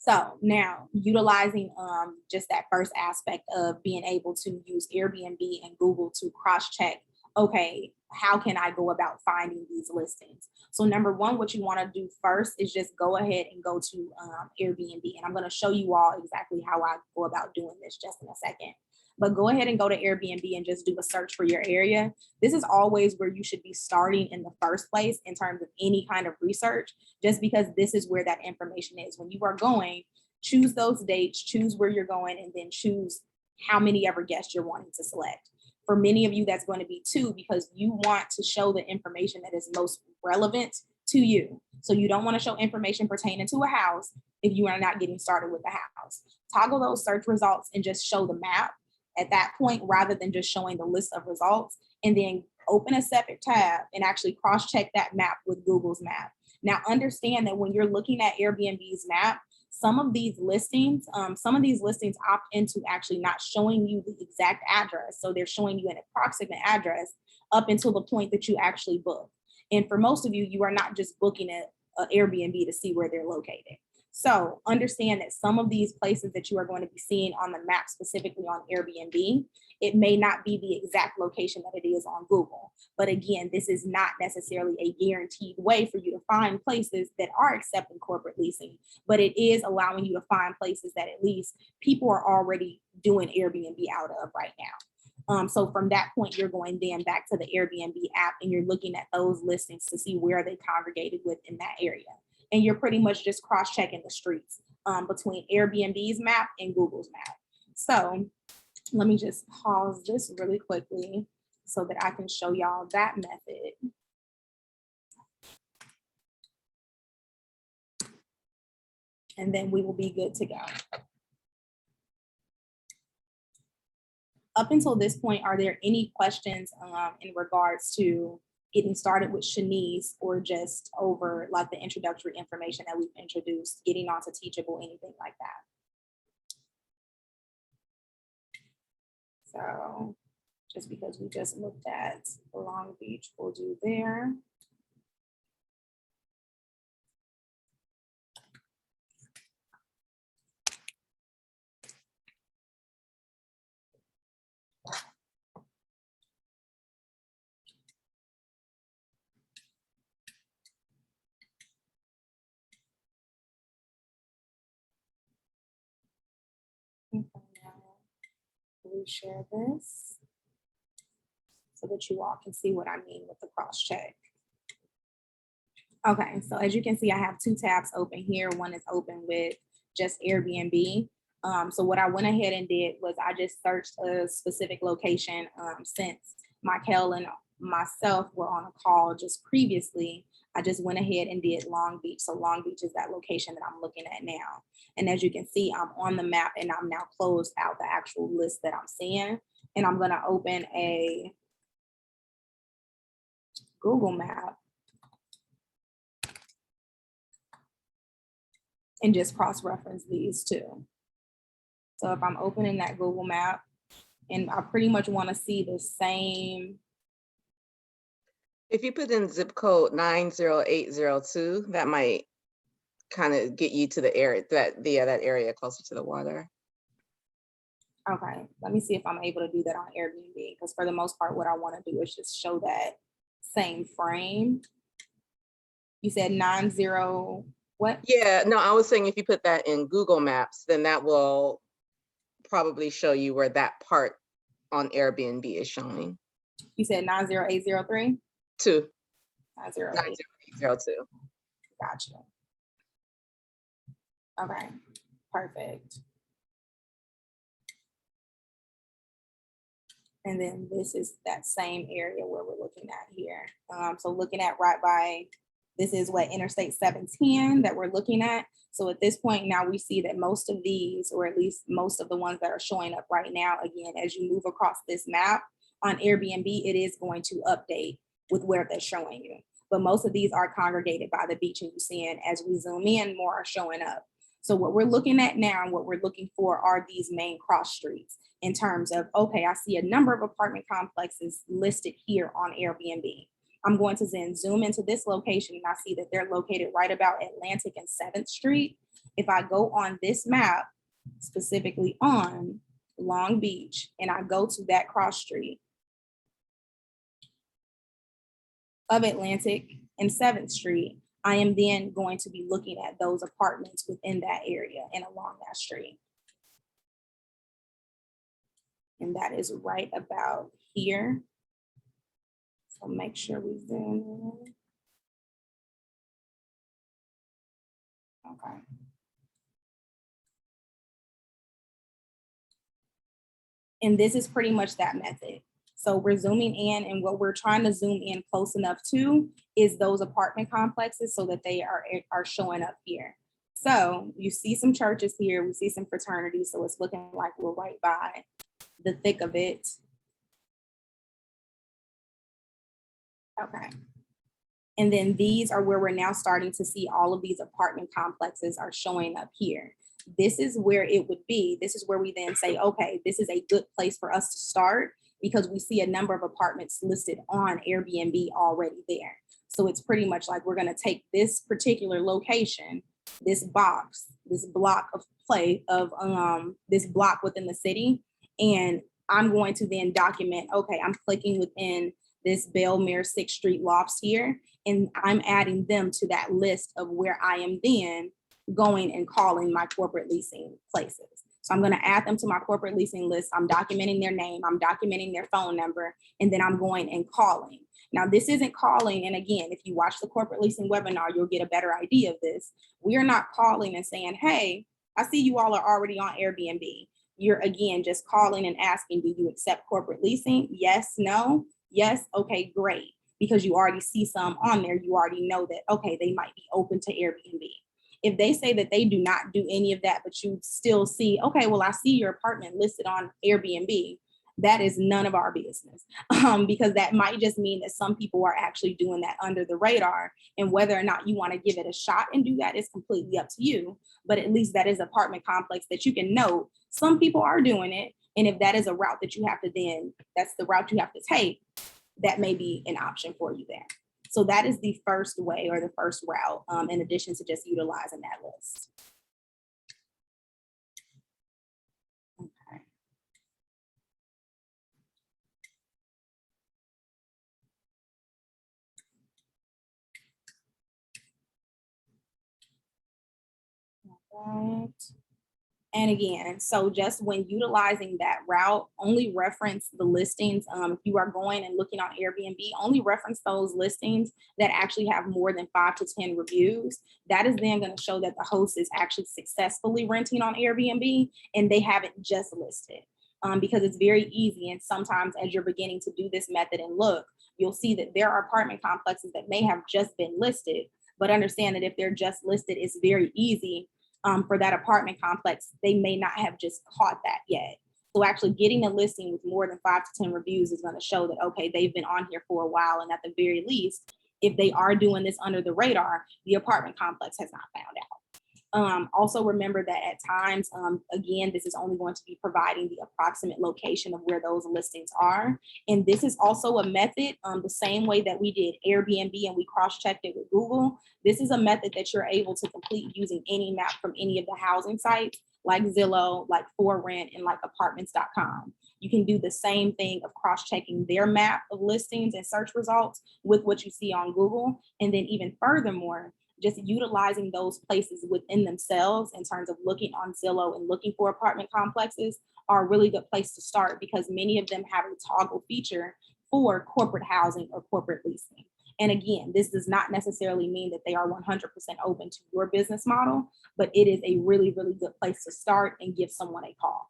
So now utilizing just that first aspect of being able to use Airbnb and Google to cross-check, okay, how can I go about finding these listings? So number one, what you want to do first is just go ahead and go to Airbnb. And I'm going to show you all exactly how I go about doing this just in a second. But go ahead and go to Airbnb and just do a search for your area. This is always where you should be starting in the first place in terms of any kind of research, just because this is where that information is. When you are going, choose those dates, choose where you're going, and then choose how many ever guests you're wanting to select. For many of you, that's going to be 2, because you want to show the information that is most relevant to you. So you don't want to show information pertaining to a house if you are not getting started with the house. Toggle those search results and just show the map at that point, rather than just showing the list of results, and then open a separate tab and actually cross-check that map with Google's map. Now, understand that when you're looking at Airbnb's map, some of these listings opt into actually not showing you the exact address. So they're showing you an approximate address up until the point that you actually book. And for most of you, you are not just booking an Airbnb to see where they're located. So understand that some of these places that you are going to be seeing on the map, specifically on Airbnb, it may not be the exact location that it is on Google. But again, this is not necessarily a guaranteed way for you to find places that are accepting corporate leasing, but it is allowing you to find places that at least people are already doing Airbnb out of right now. So from that point, you're going then back to the Airbnb app and you're looking at those listings to see where they congregated within that area. And you're pretty much just cross-checking the streets between Airbnb's map and Google's map. So let me just pause this really quickly so that I can show y'all that method. And then we will be good to go. Up until this point, are there any questions in regards to getting started with Shanice, or just over like the introductory information that we've introduced, getting onto Teachable, anything like that? So just because we just looked at Long Beach, we'll do there. We share this so that you all can see what I mean with the cross check. Okay, so as you can see, I have 2 tabs open here. One is open with just Airbnb. So what I went ahead and did was I just searched a specific location since Michael and myself were on a call just previously. I just went ahead and did Long Beach. So Long Beach is that location that I'm looking at now. And as you can see, I'm on the map and I'm now closed out the actual list that I'm seeing. And I'm gonna open a Google map and just cross-reference these 2. So if I'm opening that Google map and I pretty much wanna see the same. If you put in zip code 90802, that might kind of get you to the area, that area closer to the water. Okay, let me see if I'm able to do that on Airbnb, because for the most part, what I want to do is just show that same frame. You said 90 what? Yeah, no, I was saying if you put that in Google Maps, then that will probably show you where that part on Airbnb is showing. You said 90803? 2. 90802. Gotcha. Okay, perfect. And then this is that same area where we're looking at here. So looking at right by, this is what Interstate 710 that we're looking at. So at this point now we see that most of these, or at least most of the ones that are showing up right now, again, as you move across this map on Airbnb, it is going to update with where they're showing you. But most of these are congregated by the beach, and you're seeing as we zoom in, more are showing up. So what we're looking at now and what we're looking for are these main cross streets in terms of, okay, I see a number of apartment complexes listed here on Airbnb. I'm going to then zoom into this location and I see that they're located right about Atlantic and 7th Street. If I go on this map, specifically on Long Beach, and I go to that cross street of Atlantic and 7th Street, I am then going to be looking at those apartments within that area and along that street. And that is right about here. So make sure we zoom in. Okay. And this is pretty much that method. So we're zooming in, and what we're trying to zoom in close enough to is those apartment complexes so that they are showing up here. So you see some churches here, we see some fraternities, so it's looking like we're right by the thick of it. Okay. And then these are where we're now starting to see all of these apartment complexes are showing up here. This is where it would be. This is where we then say, okay, this is a good place for us to start because we see a number of apartments listed on Airbnb already there. So it's pretty much like we're going to take this particular location, this box, this block of this block within the city, and I'm going to then document, okay, I'm clicking within this Belmere 6th Street lofts here, and I'm adding them to that list of where I am then going and calling my corporate leasing places. So I'm going to add them to my corporate leasing list. I'm documenting their name, I'm documenting their phone number, and then I'm going and calling. Now, this isn't calling, and again, if you watch the corporate leasing webinar, you'll get a better idea of this. We are not calling and saying, hey, I see you all are already on Airbnb. You're again just calling and asking, do you accept corporate leasing? Yes, no, yes, okay, great. Because you already see some on there, you already know that, okay, they might be open to Airbnb. If they say that they do not do any of that, but you still see, okay, well, I see your apartment listed on Airbnb, that is none of our business, because that might just mean that some people are actually doing that under the radar, and whether or not you want to give it a shot and do that is completely up to you. But at least that is an apartment complex that you can know some people are doing it. And if that is a route that you have to then, that's the route you have to take, that may be an option for you there. So that is the first way or the first route, in addition to just utilizing that list. Okay. All right. And again, so just when utilizing that route, only reference the listings. If you are going and looking on Airbnb, only reference those listings that actually have more than 5 to 10 reviews. That is then going to show that the host is actually successfully renting on Airbnb and they haven't just listed. Because it's very easy. And sometimes as you're beginning to do this method and look, you'll see that there are apartment complexes that may have just been listed, but understand that if they're just listed, it's very easy for that apartment complex, they may not have just caught that yet. So actually getting a listing with more than 5 to 10 reviews is going to show that, okay, they've been on here for a while. And at the very least, if they are doing this under the radar, the apartment complex has not found out. Also remember that at times, again, this is only going to be providing the approximate location of where those listings are. And this is also a method, the same way that we did Airbnb and we cross-checked it with Google. This is a method that you're able to complete using any map from any of the housing sites like Zillow, like ForRent, and like apartments.com. You can do the same thing of cross-checking their map of listings and search results with what you see on Google. And then even furthermore, just utilizing those places within themselves in terms of looking on Zillow and looking for apartment complexes are a really good place to start because many of them have a toggle feature for corporate housing or corporate leasing. And again, this does not necessarily mean that they are 100% open to your business model, but it is a really, really good place to start and give someone a call.